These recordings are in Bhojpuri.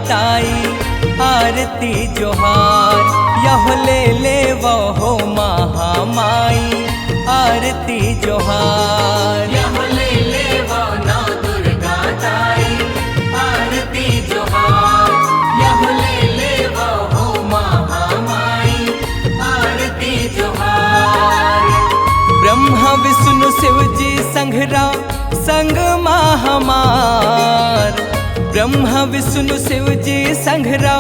ताई आरती जोहार, यह ले वो हो महामाई आरती जोहार। यह ले वो नौ दुर्गा ताई आरती जोहार, यह ले वो हो महामाई आरती जोहार। ब्रह्मा विष्णु शिव जी संघरा संग महामार, ब्रह्मा विष्णु शिव जी संघरा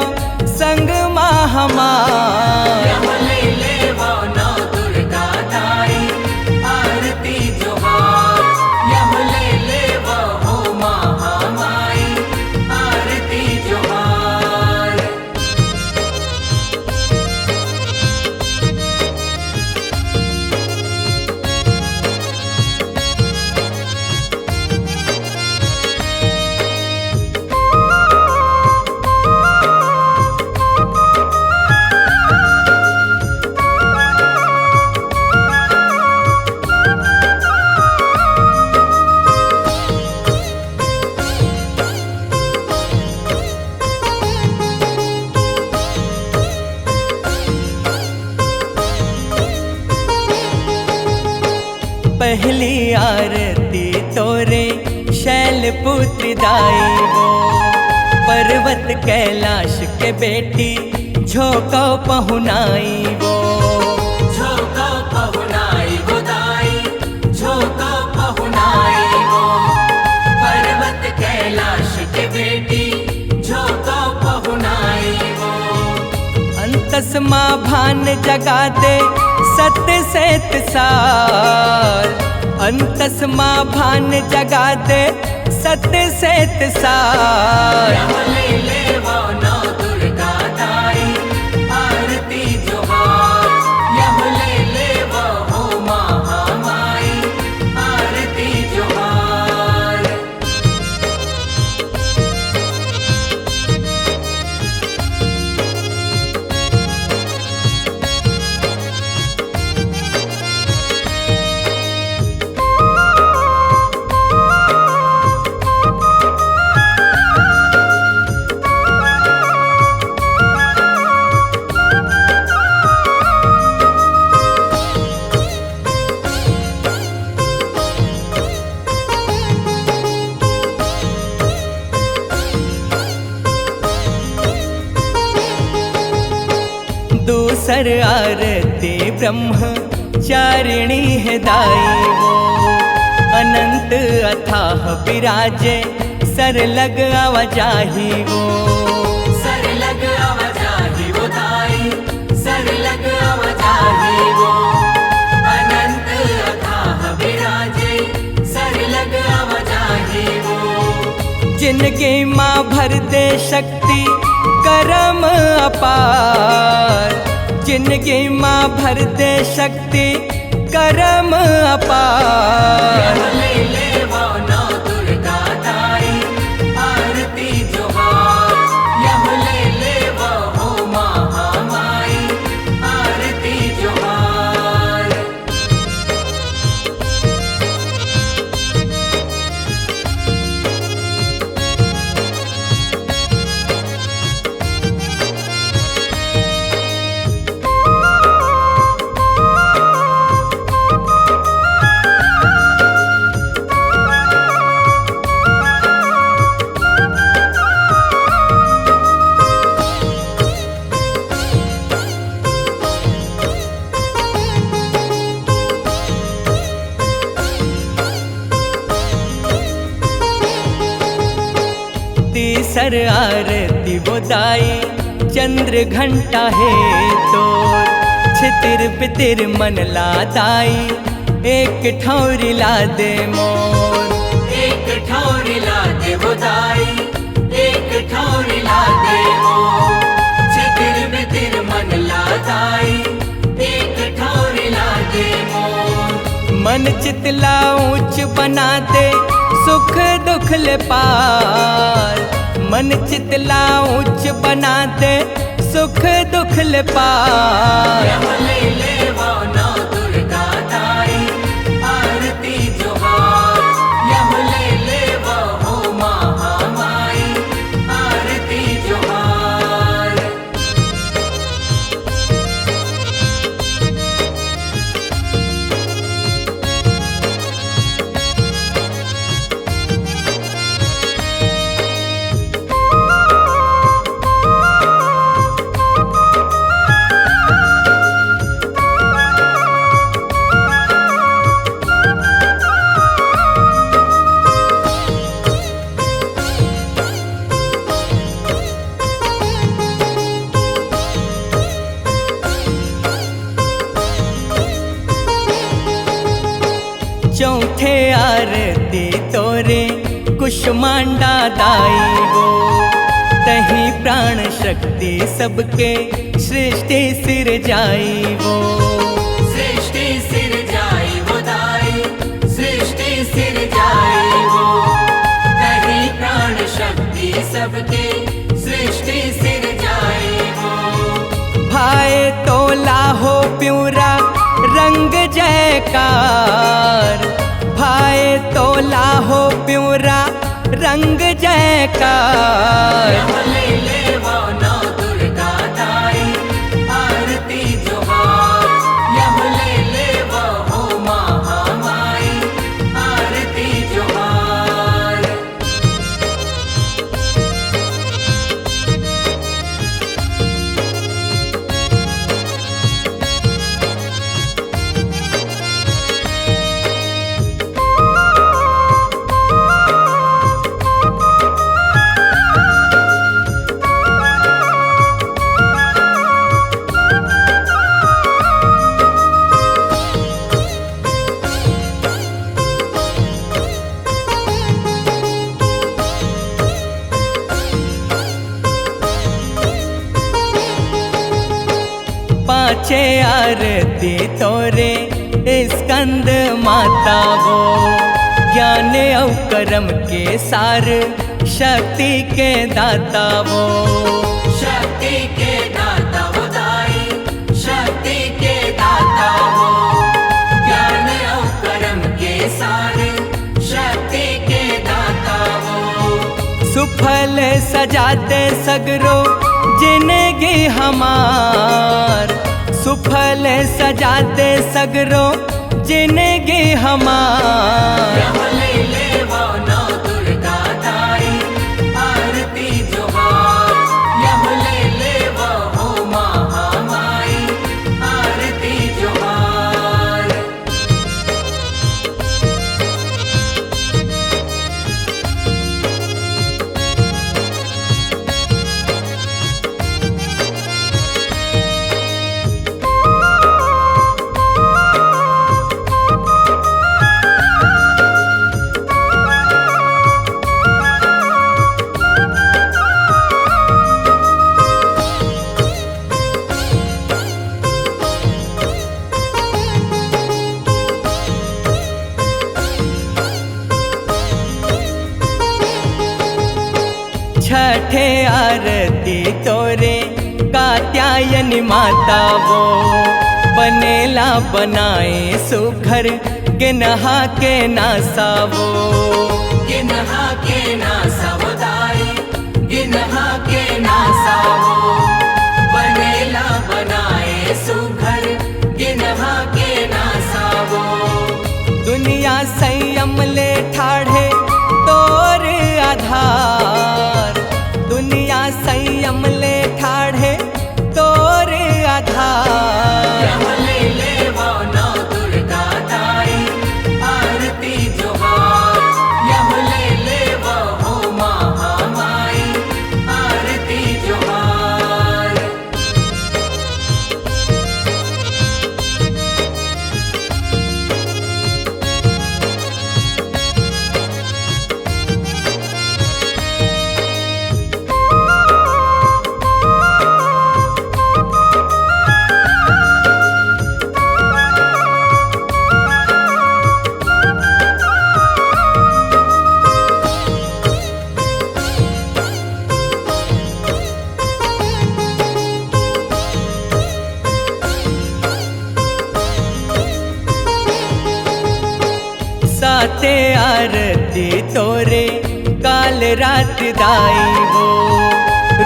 संग महामार। यह ले वो नौ दुर्गा ताई आरती जोहार, यह ले वो हो महामाई आरती जोहार। पहली आरती तोरे शैलपुत्र दाई वो, पर्वत कैलाश के बेटी झोंको पहुनाई वो। झोंको पहुनाई वो दाई, झोंको पहुनाई वो, पर्वत कैलाश के बेटी झोंको पहुनाई वो। अंतस माँ भान जगा दे सत्य से सार, अंतस माँ भान जगा दे सत्य से सार। यह ले वो नौ दुर्गा ताई आरती जोहार, यह ले वो हो महामाई आरती जोहार। दूसर आरती ब्रह्मचारिणी है दाई वो, अनंत अथाह विराजे सर लग आवाजाही वो। सर लग आवाजाही वो दाई, सर लग आवाजाही वो, अनंत अथाह विराजे सर लग आवाजाही वो। जिनकी माँ भर दे शक्ति करम अपार, जिनकी माँ भर दे शक्ति करम अपार। यह ले वो नौ दुर्गा ताई आरती जोहार, यह ले वो हो महामाई आरती जोहार। तीसर आरती वो दाई चंद्र घंटा है तोर, छितिर पितिर मन ला दाई एक ठौरी ला दे मोर। एक ठौरी ला दे वो दाई, एक ठौरी ला दे मोर, छितिर बितिर मन ला दाई एक ठौरी ला दे मोर। मन चितला ऊंच बना दे सुख दुख ले पार, मन चितला ऊंच बना दे सुख दुख ले पार। यह ले वो नौ दुर्गा ताई आरती जोहार, यह ले वो हो महामाई आरती जोहार। कुष्मांडा दाई वो, तही प्राण शक्ति सबके सृष्टि सिर जाई वो। सृष्टि सिर जाई वो दाई, सृष्टि सिर जाई वो, तही प्राण शक्ति सबके सृष्टि सिर जाई वो। भाए तोला हो प्यूरा रंग जयकार, भाए तोला हो प्यूरा रंग जयकार। यमले ले वो नौ दुर्गा दाई, आरती जोहार। यमले ले वो हो महामाई, आरती जोहार। पांचे आरती तोरे स्कंद माता वो, ज्ञान और कर्म के सार शक्ति के दाता वो। शक्ति के दाता वो दाई, शक्ति के दाता वो, ज्ञान और कर्म के सार शक्ति के दाता वो। सुफल सजाते सगरो जिंदगी हमार, सुफल सजाते सगरो जिंदगी हमार। यमले ले वो नौ दुर्गा दाई, आरती जोहार। यमले ले वो हो महामाई, आरती जोहार। छठे आरती तोरे कात्यायनी माता वो, बनेला बनाए सुघर गिनहा के नासा वो। गिनहा के नासा वो दाई, गिनहा के नासा वो, बनेला बनाए सुघर गिनहा के नासा वो। दुनिया संयम ले ठाढ़े तोर आधार, दुनिया संयम ले ठाढ़े तोर आधार। यमले ले वो नौ दुर्गा दाई, आरती जोहार। यमले ले वो हो महामाई, आरती जोहार। साते आरती तोरे काल रात दाई वो,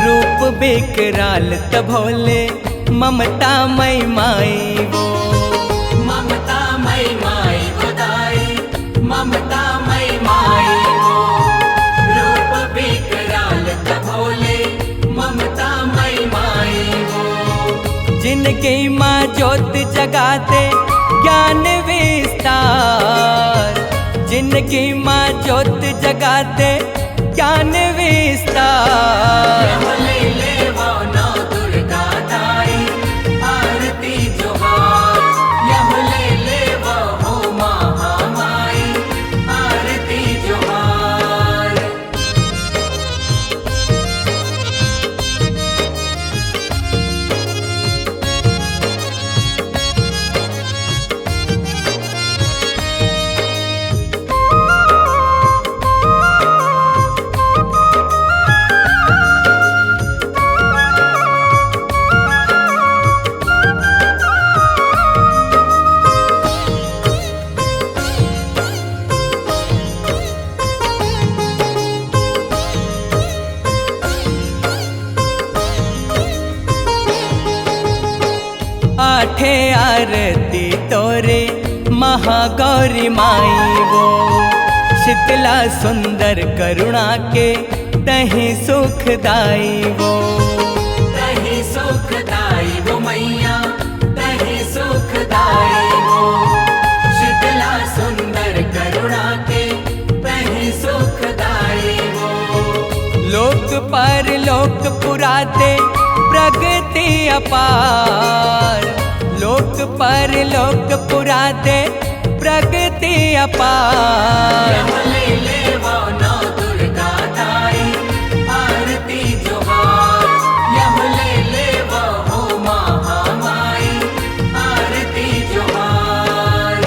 रूप बेकराल तभोले ममता मई माई वो। ममता मई माई वो दाई, ममता मई माई वो, रूप बेकराल तभोले ममता मई माई वो। जिनकी माँ ज्योत जगाते ज्ञान विस्तार, जिनकी माँ ज्योत जगाते ज्ञान विस्तार। यमले ले वो नौ दुर्गा दाई, आरती जोहार। यमले ले वो हो महामाई, आरती जोहार। पाठे आरती तोरे महागौरी माई वो। शीतला सुंदर करुणा के तहीं सुखदाई वो। तहीं सुखदाई वो मैया, तहीं सुखदाई वो। शीतला सुंदर करुणा के तहीं सुखदाई वो। लोक पर लोक पुराते प्रगति अपार। लोक पर लोक पुराते प्रगति अपार। यमले लेवो नौ दुर्गा दाई, आरती जोहार। यमले लेवो हो महामाई, आरती जोहार।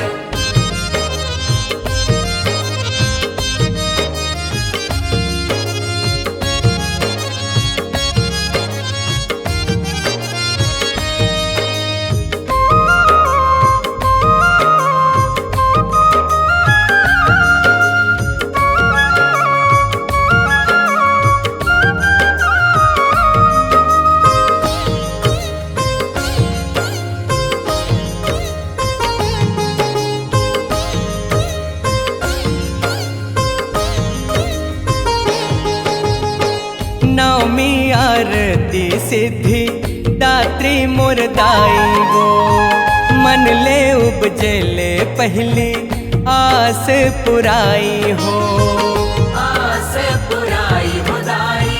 नवमी आरती सिद्धि दात्री मुरदाई वो। मन ले उपजले पहली आस पुराई हो। आस पुराई हो दाई,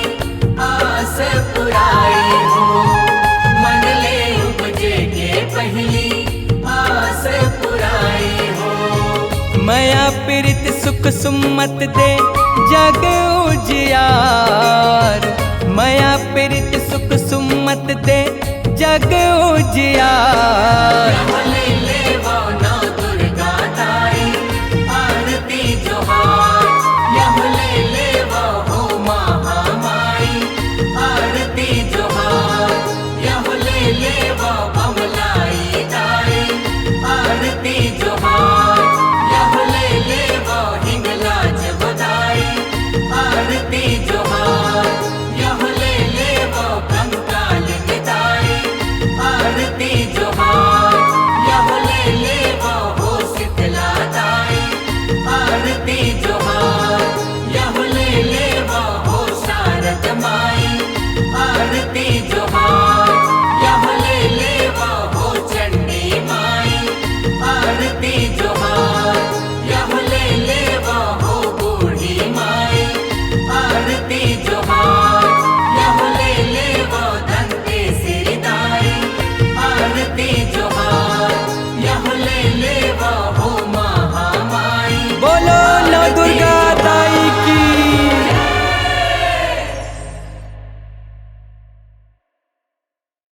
आस पुराई हो। मन ले उपजे के पहली आस पुराई हो। माया पीरित सुख सुमत दे जग उजियार। माया पीरित सुख सुमत दे जग उजियार। यमले